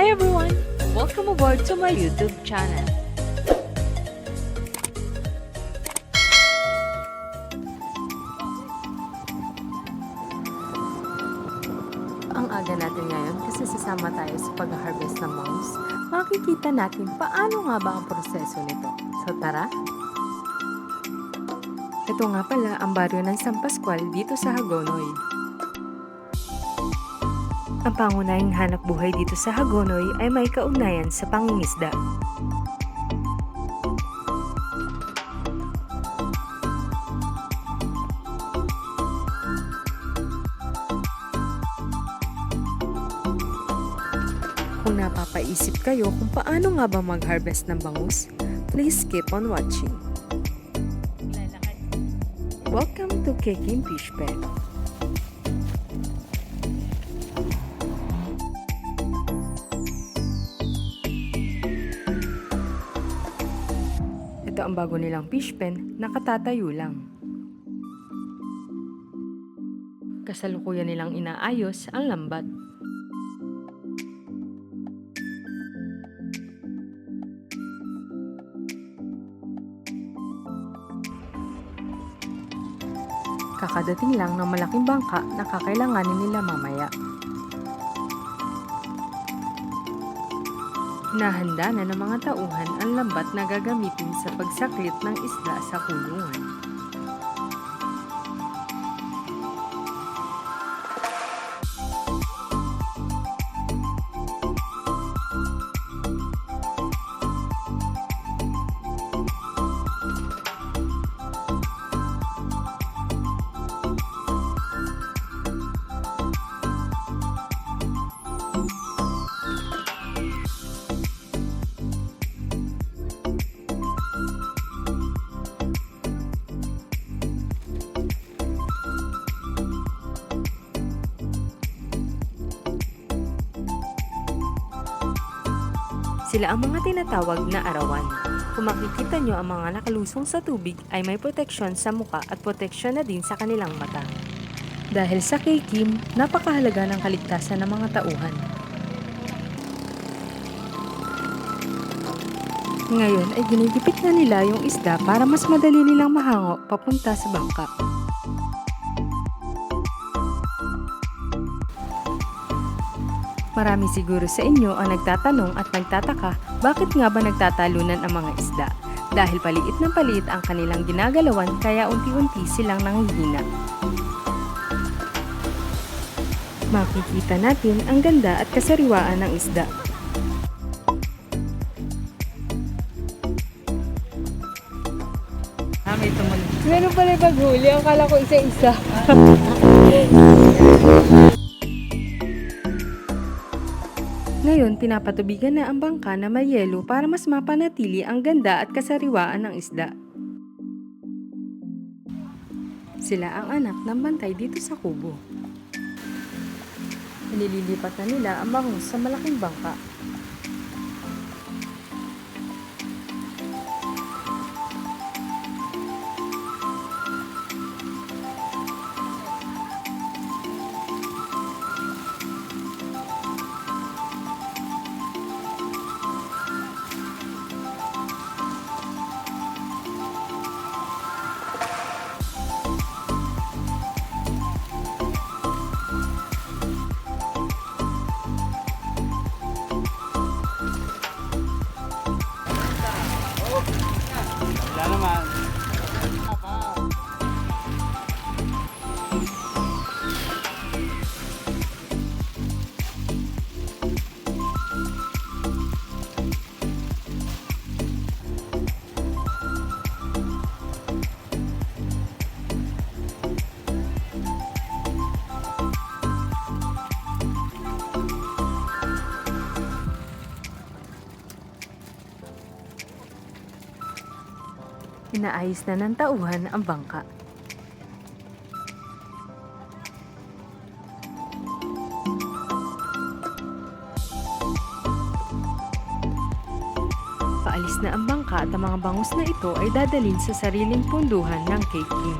Hi everyone! Welcome aboard to my YouTube channel. Ang aga natin ngayon kasi sasama tayo sa pag-harvest ng mangus. Makikita natin paano nga ba ang proseso nito. So tara! Ito nga pala ang baryo ng San Pascual dito sa Hagonoy. Ang pangunahing hanap buhay dito sa Hagonoy ay may kaugnayan sa pangingisda. Kung napapaisip kayo kung paano nga ba mag-harvest ng bangus, please keep on watching. Welcome to Kekim Fish Pen. Ito ang bago nilang fish pen, nakatatayo lang. Kasalukuyan nilang inaayos ang lambat. Kakadating lang ng malaking bangka na kakailanganin nila mamaya. Hinahanda na ng mga tauhan ang lambat na gagamitin sa pagsaklit ng isda sa kulungan. Sila ang mga tinatawag na arawan. Kung makikita nyo ang mga nakalusong sa tubig ay may proteksyon sa muka at proteksyon na din sa kanilang mata. Dahil sa Kekim, napakahalaga ng kaligtasan ng mga tauhan. Ngayon ay ginigipit na nila yung isda para mas madali nilang mahango papunta sa bangka. Marami siguro sa inyo ang nagtatanong at nagtataka bakit nga ba nagtatalunan ang mga isda? Dahil paliit ng paliit ang kanilang ginagalawan kaya unti-unti silang nanghihina. Makikita natin ang ganda at kasariwaan ng isda. May tumuloy. Meron pala paghuli, akala ko isa-isa. Ngayon, pinapatubigan na ang bangka na may yelo para mas mapanatili ang ganda at kasariwaan ng isda. Sila ang anak ng bantay dito sa kubo. Nililipat na nila ang bangus sa malaking bangka. Wala naman. Inaayos na ng tauhan ang bangka. Paalis na ang bangka at ang mga bangus na ito ay dadalhin sa sariling punduhan ng Kekim.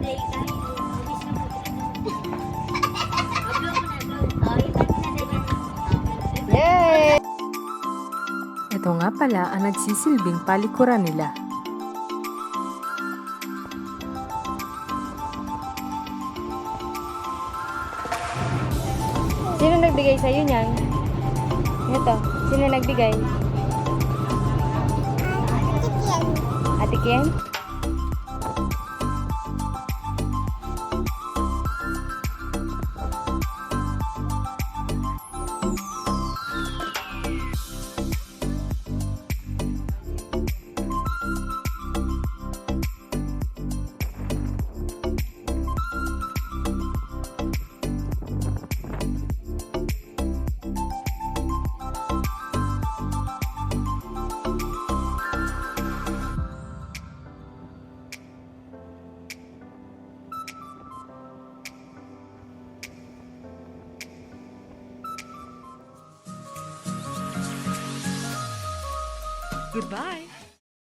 Yay! Ito nga pala ang nagsisilbing palikuran nila. Sino nagbigay sa'yo niyan? Ito, sino nagbigay? Ate Kian? Goodbye!